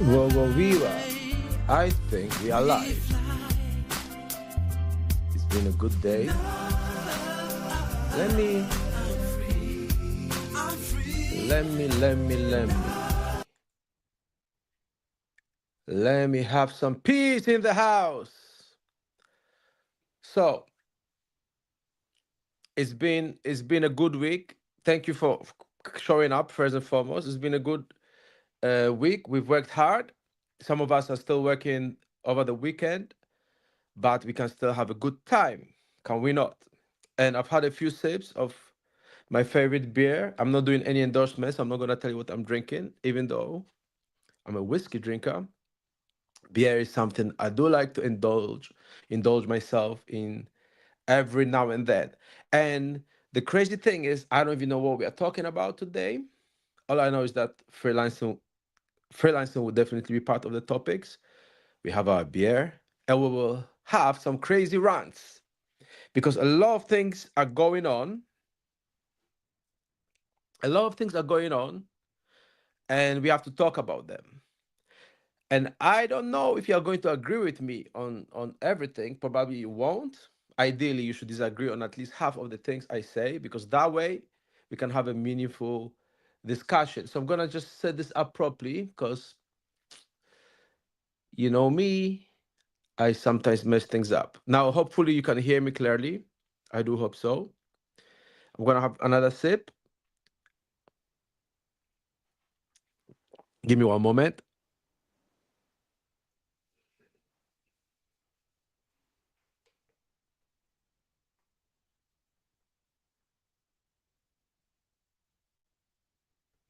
Well, Viva, I think we are live. It's been a good day. Let me, let me have some peace in the house. So it's been a good week. Thank you for showing up first and foremost. It's been a good week. We've worked hard. Some of us are still working over the weekend, but we can still have a good time, can we not? And I've had a few sips of my favorite beer. I'm not doing any endorsements. I'm not gonna tell you what I'm drinking, even though I'm a whiskey drinker. Beer is something I do like to indulge myself in every now and then. And the crazy thing is, I don't even know what we are talking about today. All I know is that freelancing will definitely be part of the topics. We have our beer, and we will have some crazy rants because a lot of things are going on. A lot of things are going on, and we have to talk about them. And I don't know if you are going to agree with me on everything. Probably you won't. Ideally, you should disagree on at least half of the things I say because that way we can have a meaningful discussion. So I'm gonna just set this up properly because you know me, I sometimes mess things up. Now, hopefully, you can hear me clearly. I do hope so. I'm gonna have another sip. Give me one moment.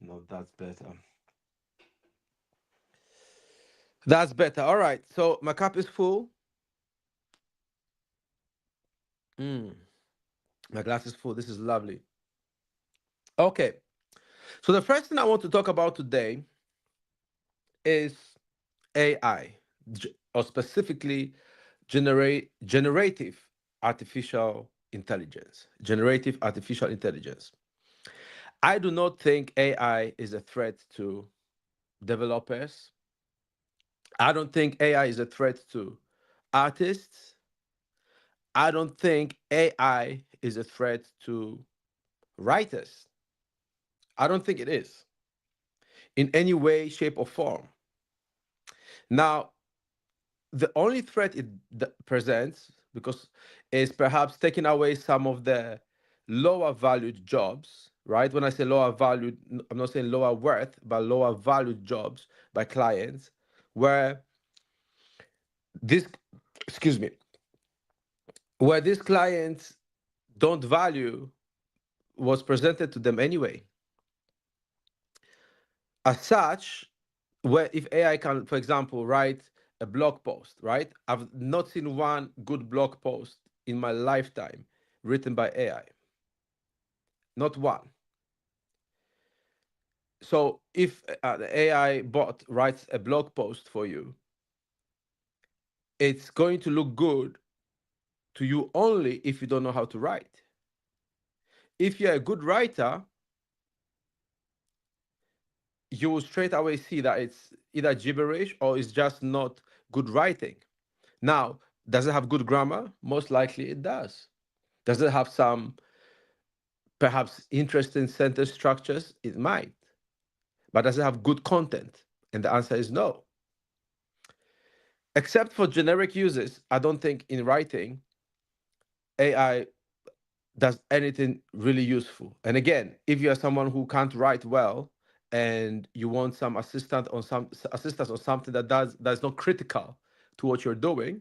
No, that's better. That's better. All right. So my cup is full. Mm, my glass is full. This is lovely. Okay. So the first thing I want to talk about today is AI, or specifically generative artificial intelligence. Generative artificial intelligence. I do not think AI is a threat to developers. I don't think AI is a threat to artists. I don't think AI is a threat to writers. I don't think it is in any way, shape, or form. Now, the only threat it presents because is perhaps taking away some of the lower valued jobs, right? When I say lower valued, I'm not saying lower worth, but lower valued jobs by clients where this, excuse me, where these clients don't value what's presented to them anyway. As such, where if AI can, for example, write a blog post, right? I've not seen one good blog post in my lifetime written by AI. Not one. So if the AI bot writes a blog post for you, it's going to look good to you only if you don't know how to write. If you're a good writer, you will straight away see that it's either gibberish or it's just not good writing. Now, does it have good grammar? Most likely it does. Does it have some perhaps interesting sentence structures? It might. But does it have good content? And the answer is no. Except for generic uses, I don't think in writing AI does anything really useful. And again, if you're someone who can't write well and you want some assistance on something that's not critical to what you're doing,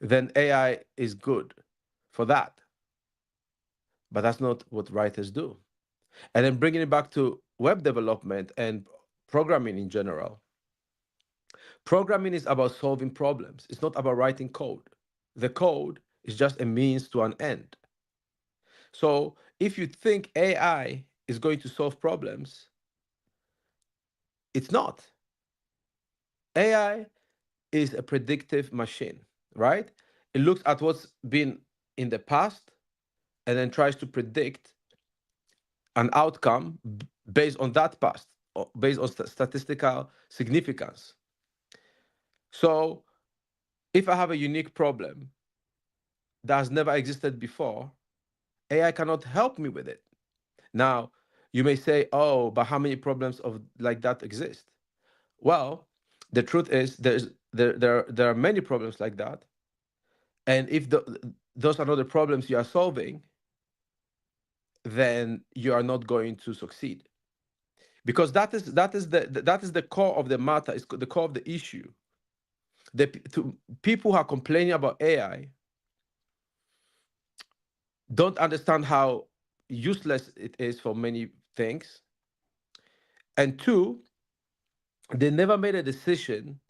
then AI is good for that. But that's not what writers do. And then bringing it back to web development and programming in general. Programming is about solving problems. It's not about writing code. The code is just a means to an end. So if you think AI is going to solve problems, it's not. AI is a predictive machine, right? It looks at what's been in the past and then tries to predict an outcome based on that past. based on statistical significance. So if I have a unique problem that has never existed before, AI cannot help me with it. Now, you may say, "Oh, but how many problems of like that exist?" Well, the truth is there are many problems like that, and if those are not the problems you are solving, then you are not going to succeed, because that is the core of the matter. It's the core of the issue. People who are complaining about AI don't understand how useless it is for many things, and two, they never made a decision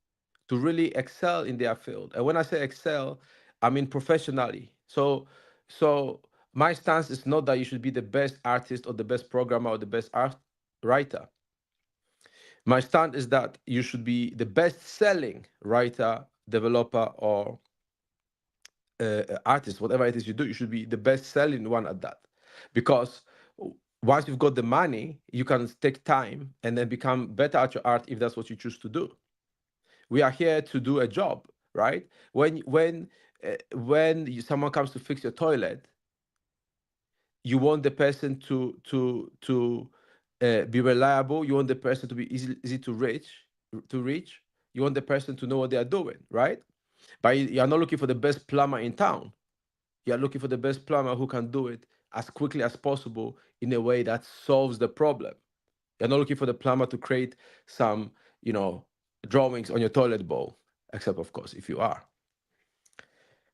to really excel in their field. And when I say excel, I mean professionally. So my stance is not that you should be the best artist or the best programmer or the best art writer. My stand is that you should be the best selling writer, developer, or artist, whatever it is you do. You should be the best selling one at that, because once you've got the money, you can take time and then become better at your art if that's what you choose to do. We are here to do a job, right? When someone comes to fix your toilet, you want the person to be reliable. You want the person to be easy to reach. You want the person to know what they are doing, right? But you are not looking for the best plumber in town. You are looking for the best plumber who can do it as quickly as possible in a way that solves the problem. You're not looking for the plumber to create some, you know, drawings on your toilet bowl, except of course if you are.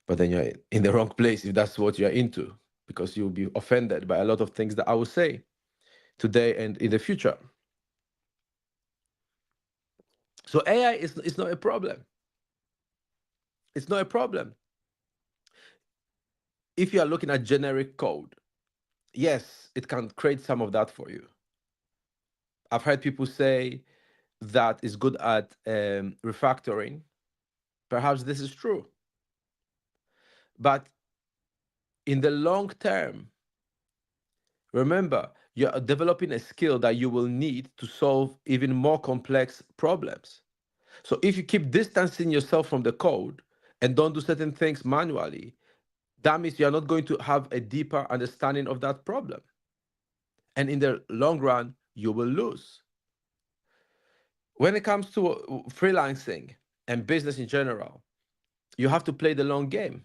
But then you're in the wrong place if that's what you're into, because you'll be offended by a lot of things that I will say today and in the future. So AI is not a problem. It's not a problem. If you are looking at generic code, yes, it can create some of that for you. I've heard people say that is good at refactoring. Perhaps this is true. But in the long term, remember, you're developing a skill that you will need to solve even more complex problems. So if you keep distancing yourself from the code and don't do certain things manually, that means you're not going to have a deeper understanding of that problem. And in the long run, you will lose. When it comes to freelancing and business in general, you have to play the long game.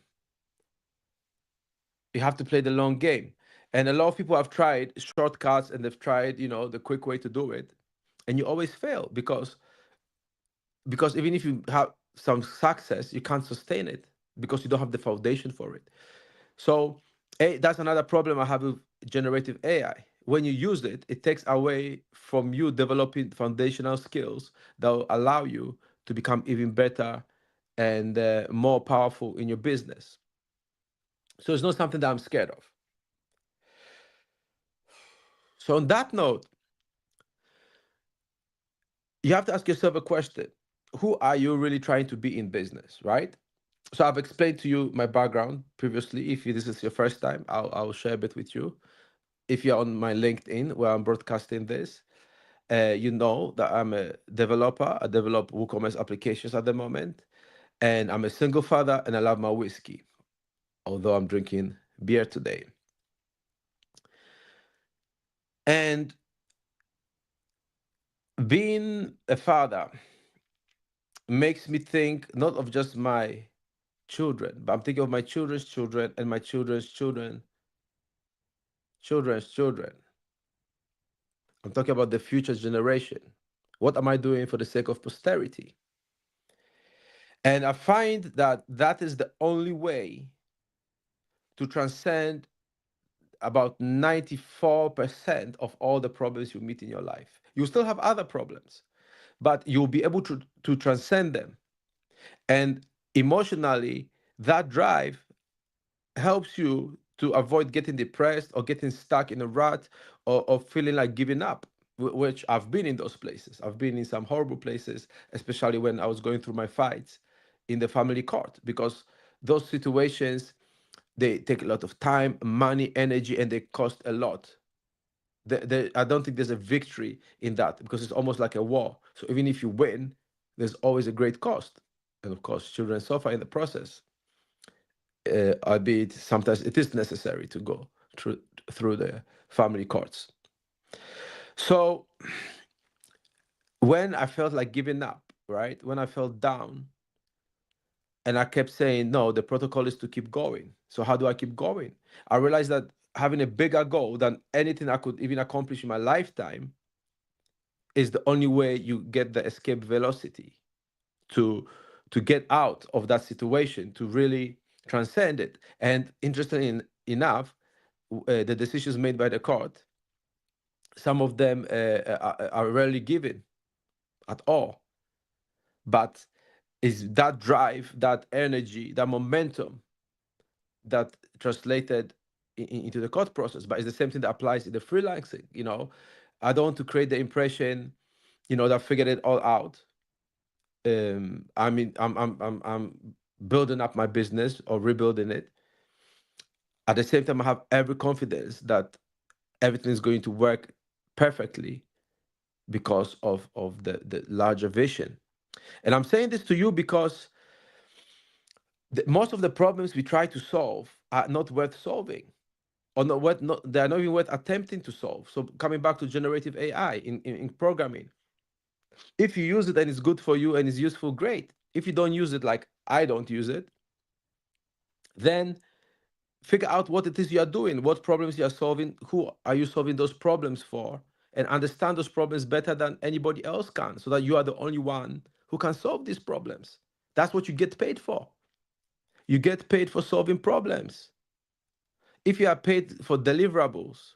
You have to play the long game. And a lot of people have tried shortcuts and they've tried, the quick way to do it. And you always fail because even if you have some success, you can't sustain it because you don't have the foundation for it. So that's another problem I have with generative AI. When you use it, it takes away from you developing foundational skills that will allow you to become even better and more powerful in your business. So it's not something that I'm scared of. So on that note, you have to ask yourself a question. Who are you really trying to be in business, right? So I've explained to you my background previously. If this is your first time, I'll share a bit with you. If you're on my LinkedIn where I'm broadcasting this, you know that I'm a developer. I develop WooCommerce applications at the moment, and I'm a single father, and I love my whiskey. Although I'm drinking beer today, and being a father makes me think not of just my children, but I'm thinking of my children's children and my children's children's children. I'm talking about the future generation. What am I doing for the sake of posterity? And I find that that is the only way to transcend about 94% of all the problems you meet in your life. You still have other problems, but you'll be able to transcend them. And emotionally, that drive helps you to avoid getting depressed or getting stuck in a rut, or feeling like giving up, which I've been in those places. I've been in some horrible places, especially when I was going through my fights in the family court, because those situations, they take a lot of time, money, energy, and they cost a lot. I don't think there's a victory in that, because it's almost like a war. So even if you win, there's always a great cost, and of course, children suffer in the process. Albeit sometimes it is necessary to go through the family courts. So when I felt like giving up, right? When I felt down, and I kept saying, no, the protocol is to keep going. So how do I keep going? I realized that having a bigger goal than anything I could even accomplish in my lifetime is the only way you get the escape velocity to get out of that situation, to really transcend it. And interestingly enough, the decisions made by the court, some of them are rarely given at all. But is that drive, that energy, that momentum that translated into the court process. But it's the same thing that applies in the freelancing. I don't want to create the impression, that I figured it all out. I mean, I'm building up my business or rebuilding it. At the same time, I have every confidence that everything is going to work perfectly because of the larger vision. And I'm saying this to you because most of the problems we try to solve are not worth solving, or they are not even worth attempting to solve. So coming back to generative AI in programming, if you use it and it's good for you and it's useful, great. If you don't use it, like I don't use it, then figure out what it is you are doing, what problems you are solving, who are you solving those problems for, and understand those problems better than anybody else can, so that you are the only one who can solve these problems. That's what you get paid for. You get paid for solving problems. If you are paid for deliverables,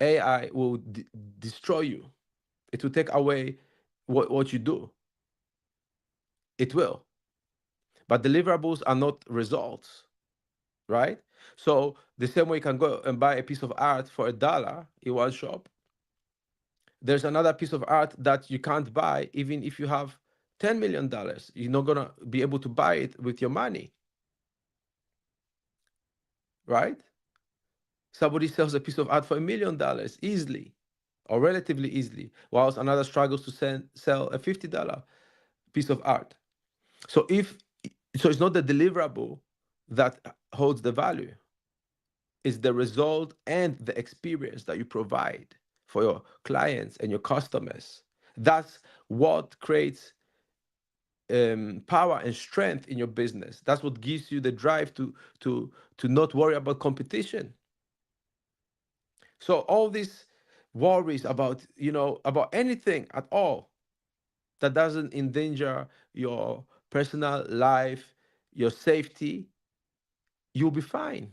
AI will destroy you. It will take away what you do. It will. But deliverables are not results, right? So the same way you can go and buy a piece of art for $1 in one shop, there's another piece of art that you can't buy even if you have $10 million. You're not gonna be able to buy it with your money, right? Somebody sells a piece of art for $1 million easily, or relatively easily, whilst another struggles to sell a $50 piece of art. So it's not the deliverable that holds the value. It's the result and the experience that you provide for your clients and your customers. That's what creates power and strength in your business. That's what gives you the drive to not worry about competition. So all these worries about about anything at all that doesn't endanger your personal life, your safety, you'll be fine.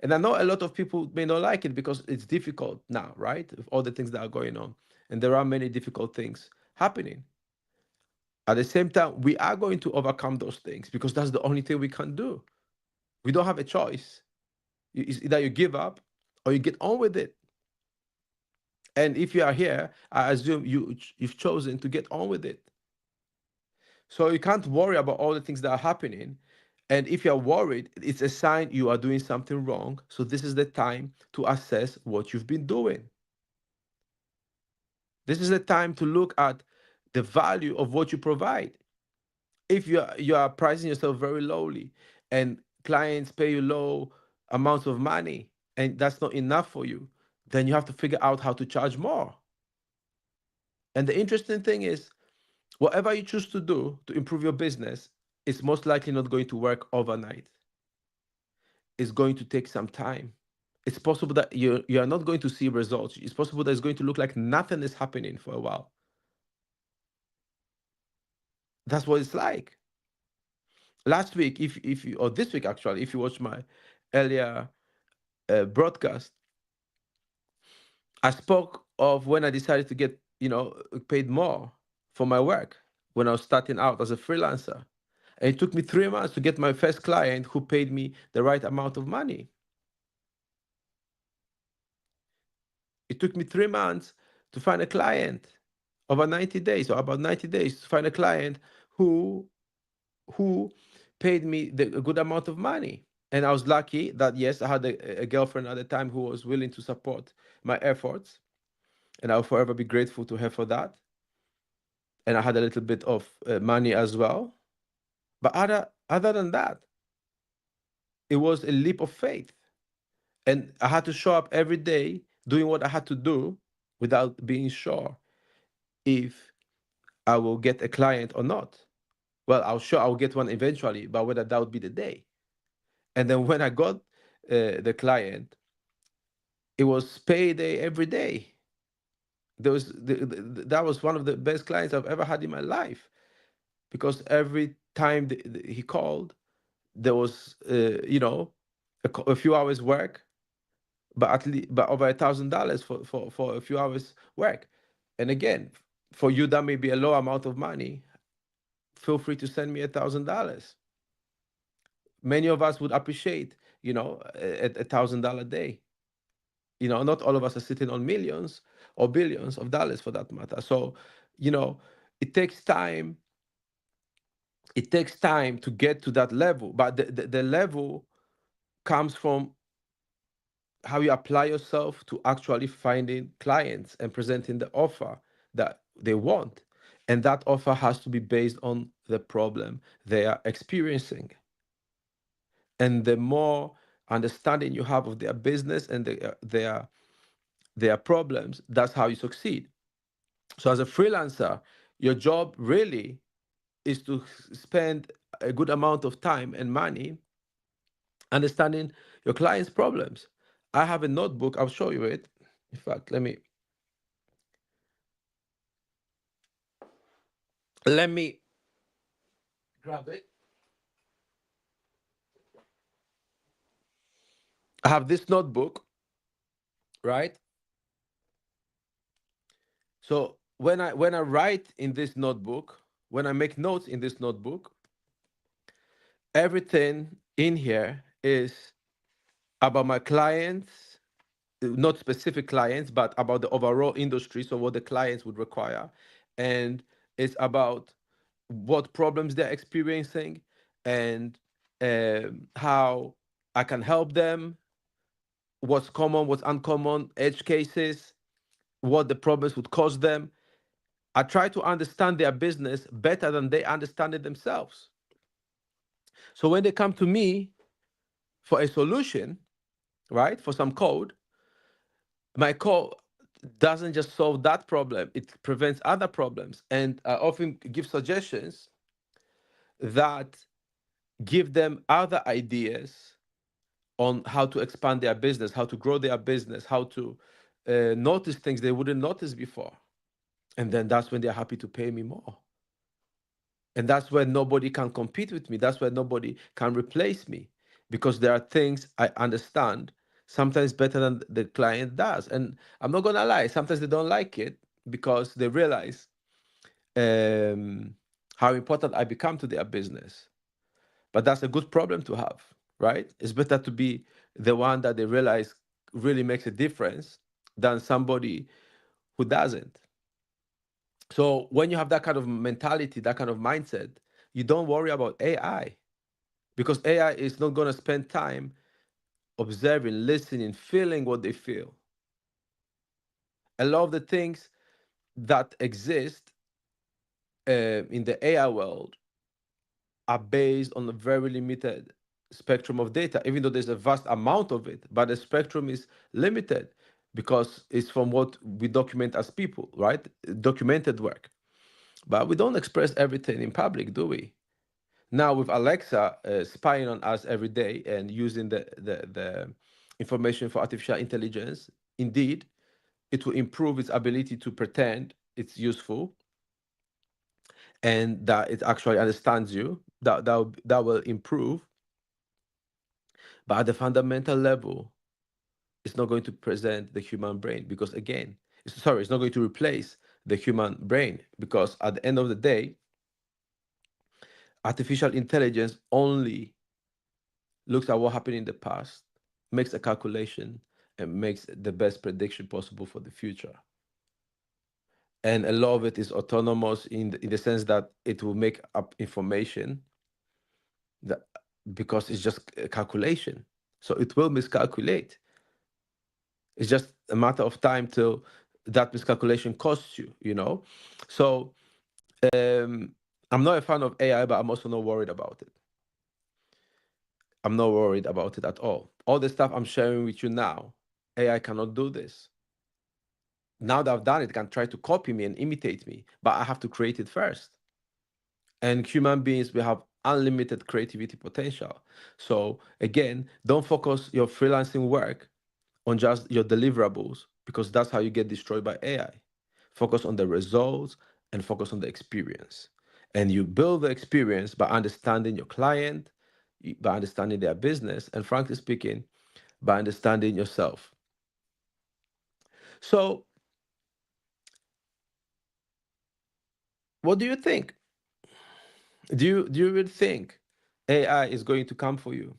And I know a lot of people may not like it because it's difficult now, right? With all the things that are going on. And there are many difficult things happening. At the same time, we are going to overcome those things because that's the only thing we can do. We don't have a choice. It's either you give up or you get on with it. And if you are here, I assume you've chosen to get on with it. So you can't worry about all the things that are happening. And if you're worried, it's a sign you are doing something wrong. So this is the time to assess what you've been doing. This is the time to look at the value of what you provide. If you are pricing yourself very lowly and clients pay you low amounts of money and that's not enough for you, then you have to figure out how to charge more. And the interesting thing is, whatever you choose to do to improve your business is most likely not going to work overnight. It's going to take some time. It's possible that you are not going to see results. It's possible that it's going to look like nothing is happening for a while. That's what it's like. Last week, if you, or this week actually, if you watch my earlier broadcast, I spoke of when I decided to get paid more for my work when I was starting out as a freelancer. And it took me 3 months to get my first client who paid me the right amount of money. It took me 3 months to find a client, over 90 days, or about 90 days, to find a client who who paid me a good amount of money. And I was lucky that yes, I had a girlfriend at the time who was willing to support my efforts, and I'll forever be grateful to her for that. And I had a little bit of money as well. But other than that, it was a leap of faith, and I had to show up every day doing what I had to do without being sure if I will get a client or not. Well, I'll sure I'll get one eventually, but whether that would be the day. And then when I got the client, it was payday every day. There was that was one of the best clients I've ever had in my life, because every time he called, there was a few hours work, but at least but over $1,000 for a few hours work. And again, for you that may be a low amount of money. Feel free to send me $1,000. Many of us would appreciate, $1,000 day. Not all of us are sitting on millions or billions of dollars for that matter. So, you know, it takes time. It takes time to get to that level, but the level comes from how you apply yourself to actually finding clients and presenting the offer that they want. And that offer has to be based on the problem they are experiencing. And the more understanding you have of their business and their problems, that's how you succeed. So as a freelancer, your job really is to spend a good amount of time and money understanding your client's problems. I have a notebook, I'll show you it. In fact, let me grab it. I have this notebook, right? So when I write in this notebook, when I make notes in this notebook, everything in here is about my clients, not specific clients, but about the overall industry. So what the clients would require, and it's about what problems they're experiencing, and how I can help them, what's common, what's uncommon, edge cases, what the problems would cause them. I try to understand their business better than they understand it themselves. So when they come to me for a solution, right, for some code, my code doesn't just solve that problem, it prevents other problems. And I often give suggestions that give them other ideas on how to expand their business, how to grow their business, how to notice things they wouldn't notice before. And then that's when they're happy to pay me more. And that's where nobody can compete with me. That's where nobody can replace me, because there are things I understand sometimes better than the client does. And I'm not going to lie, sometimes they don't like it because they realize um, how important I become to their business. But that's a good problem to have, right? It's better to be the one that they realize really makes a difference than somebody who doesn't. So when you have that kind of mentality, that kind of mindset, you don't worry about AI, because AI is not going to spend time observing, listening, feeling what they feel. A lot of the things that exist in the AI world are based on a very limited spectrum of data, even though there's a vast amount of it, but the spectrum is limited because it's from what we document as people, right? Documented work. But we don't express everything in public, do we? Now with Alexa spying on us every day and using the information for artificial intelligence, indeed, it will improve its ability to pretend it's useful and that it actually understands you. That will improve, but at the fundamental level, it's not going to present the human brain, because again, it's not going to replace the human brain, because at the end of the day, artificial intelligence only looks at what happened in the past, makes a calculation, and makes the best prediction possible for the future. And a lot of it is autonomous in the sense that it will make up information that because it's just a calculation. So it will miscalculate. It's just a matter of time till that miscalculation costs you, you know? So um, I'm not a fan of AI, but I'm also not worried about it. I'm not worried about it at all. All the stuff I'm sharing with you now, AI cannot do this. Now that I've done it, it can try to copy me and imitate me, but I have to create it first. And human beings, we have unlimited creativity potential. So again, don't focus your freelancing work on just your deliverables, because that's how you get destroyed by AI. Focus on the results and focus on the experience. And you build the experience by understanding your client, by understanding their business, and frankly speaking, by understanding yourself. So, what do you think? Do you really think AI is going to come for you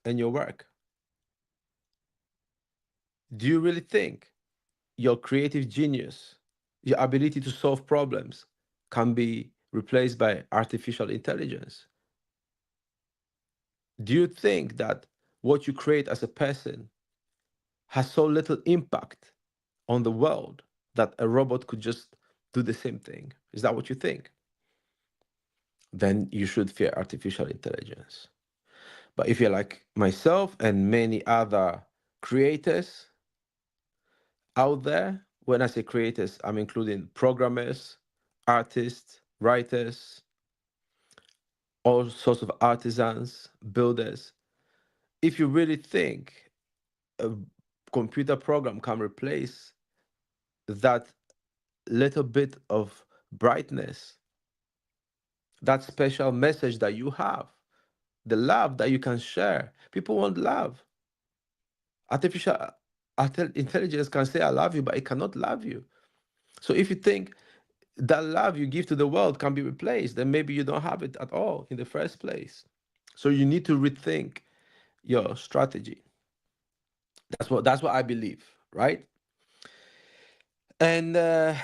and your work? Do you really think your creative genius, your ability to solve problems can be replaced by artificial intelligence? Do you think that what you create as a person has so little impact on the world that a robot could just do the same thing? Is that what you think? Then you should fear artificial intelligence. But if you're like myself and many other creators out there, when I say creators, I'm including programmers, artists, writers, all sorts of artisans, builders. If you really think a computer program can replace that little bit of brightness, that special message that you have, the love that you can share. People want love. Artificial intelligence can say, I love you, but it cannot love you. So if you think that love you give to the world can be replaced, then maybe you don't have it at all in the first place. So you need to rethink your strategy. That's what I believe, right? And the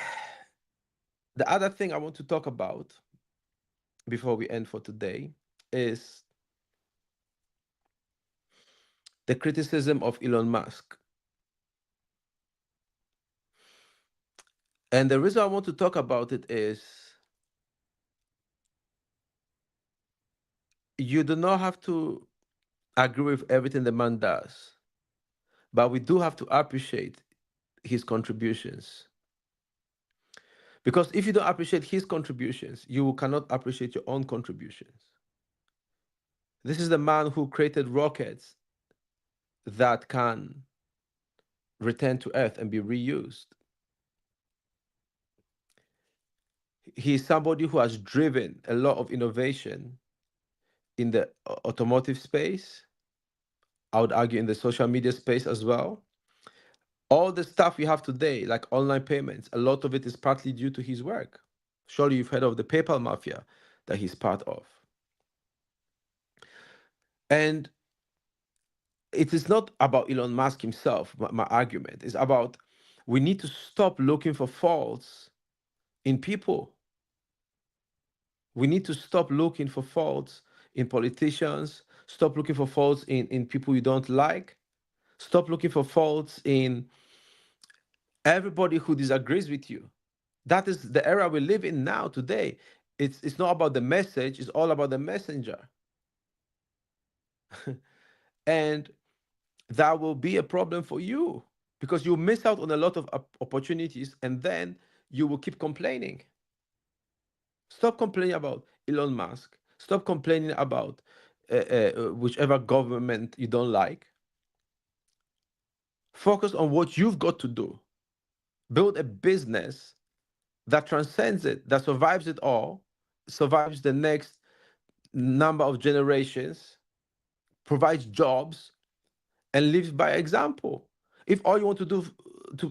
other thing I want to talk about before we end for today is the criticism of Elon Musk. And the reason I want to talk about it is you do not have to agree with everything the man does, but we do have to appreciate his contributions. Because if you don't appreciate his contributions, you cannot appreciate your own contributions. This is the man who created rockets that can return to Earth and be reused. He's somebody who has driven a lot of innovation in the automotive space. I would argue in the social media space as well. All the stuff we have today, like online payments, a lot of it is partly due to his work. Surely you've heard of the PayPal mafia that he's part of. And it is not about Elon Musk himself, my argument is about we need to stop looking for faults in people. We need to stop looking for faults in politicians, stop looking for faults in people you don't like, stop looking for faults in everybody who disagrees with you. That is the era we live in now today. It's not about the message, it's all about the messenger. And that will be a problem for you because you miss out on a lot of opportunities and then you will keep complaining. Stop complaining about Elon Musk. Stop complaining about whichever government you don't like. Focus on what you've got to do. Build a business that transcends it, that survives it all, survives the next number of generations, provides jobs, and lives by example. If all you want to do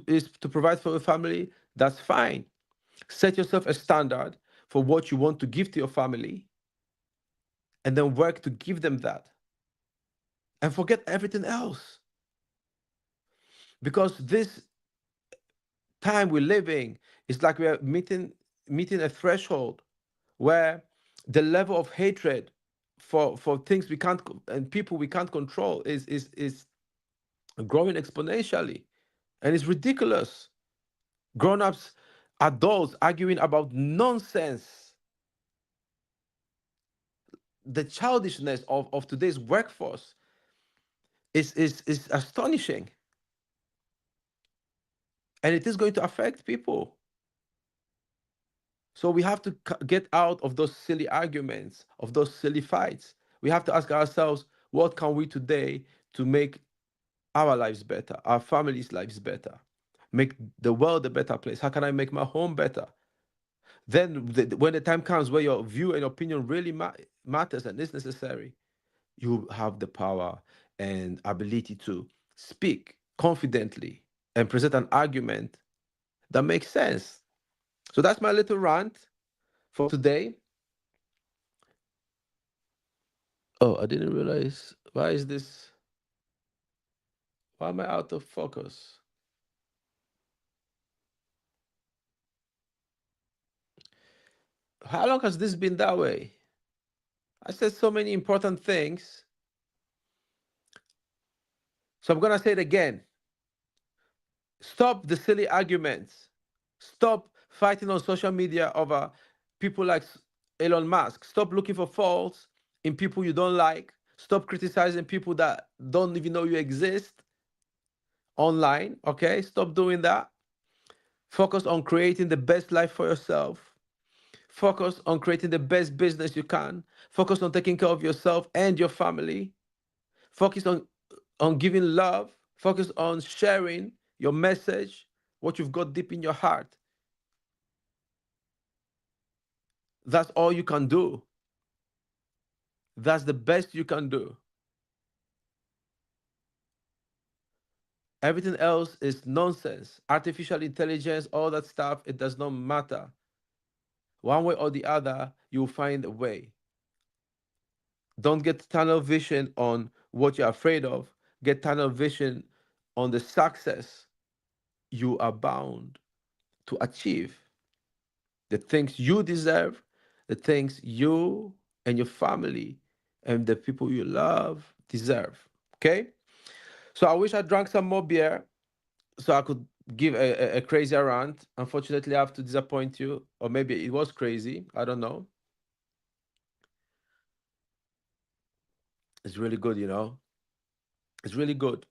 is to provide for your family, that's fine. Set yourself a standard for what you want to give to your family and then work to give them that and forget everything else. Because this time we're living is like we're meeting a threshold where the level of hatred for things we can't and people we can't control is growing exponentially, and it's ridiculous. Grown-ups, adults arguing about nonsense. The childishness of today's workforce is astonishing, and it is going to affect people. So we have to get out of those silly arguments, of those silly fights. We have to ask ourselves, what can we today to make our lives better, our families' lives better, make the world a better place? How can I make my home better? Then, when the time comes where your view and opinion really matters and is necessary, you have the power and ability to speak confidently and present an argument that makes sense. So that's my little rant for today. Oh, I didn't realize. Why is this? Why am I out of focus? How long has this been that way? I said so many important things. So I'm going to say it again. Stop the silly arguments. Stop fighting on social media over people like Elon Musk. Stop looking for faults in people you don't like. Stop criticizing people that don't even know you exist online. Okay? Stop doing that. Focus on creating the best life for yourself. Focus on creating the best business you can. Focus on taking care of yourself and your family. Focus on giving love. Focus on sharing your message, what you've got deep in your heart. That's all you can do. That's the best you can do. Everything else is nonsense. Artificial intelligence, all that stuff, it does not matter. One way or the other, you'll find a way. Don't get tunnel vision on what you're afraid of. Get tunnel vision on the success you are bound to achieve, the things you deserve, the things you and your family and the people you love deserve. Okay? So I wish I drank some more beer so I could give a crazy rant. Unfortunately, I have to disappoint you, or maybe it was crazy. I don't know. It's really good, you know. It's really good.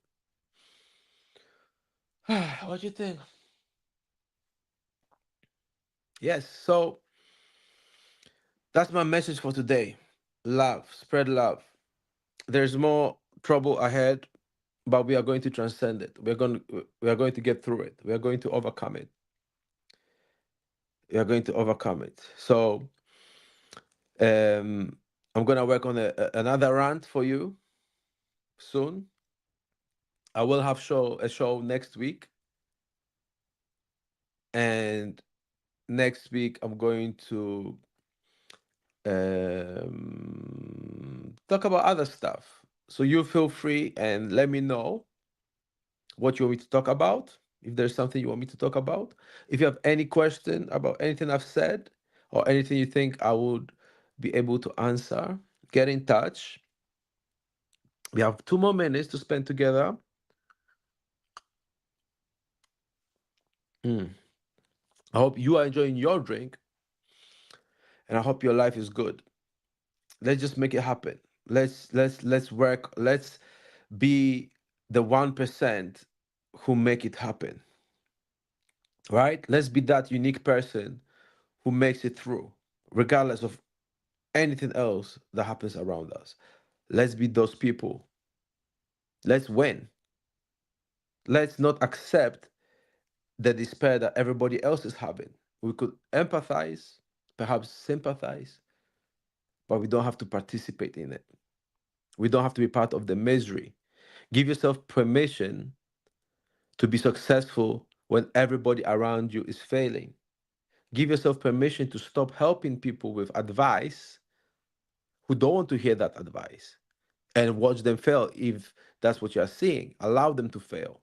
What do you think? Yes. So that's my message for today. Love, spread love. There's more trouble ahead, but we are going to transcend it. We are going to get through it. We are going to overcome it. We are going to overcome it. So um I'm gonna work on another rant for you soon. I will have a show next week, and next week I'm going to talk about other stuff. So you feel free and let me know what you want me to talk about. If there's something you want me to talk about, if you have any question about anything I've said or anything you think I would be able to answer, get in touch. We have 2 more minutes to spend together. Mm. I hope you are enjoying your drink, and I hope your life is good. Let's just make it happen. Let's work. Let's be the 1% who make it happen. Right? Let's be that unique person who makes it through, regardless of anything else that happens around us. Let's be those people. Let's win. Let's not accept the despair that everybody else is having. We could empathize, perhaps sympathize, but we don't have to participate in it. We don't have to be part of the misery. Give yourself permission to be successful when everybody around you is failing. Give yourself permission to stop helping people with advice who don't want to hear that advice, and watch them fail if that's what you're seeing. Allow them to fail.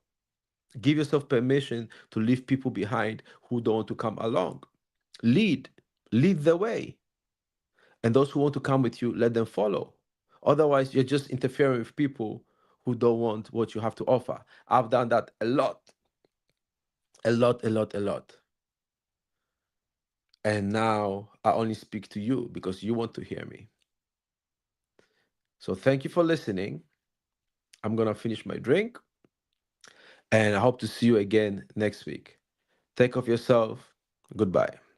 Give yourself permission to leave people behind who don't want to come along. Lead, lead the way. And those who want to come with you, let them follow. Otherwise, you're just interfering with people who don't want what you have to offer. I've done that a lot, a lot, a lot, a lot. And now I only speak to you because you want to hear me. So thank you for listening. I'm going to finish my drink and I hope to see you again next week. Take care of yourself. Goodbye.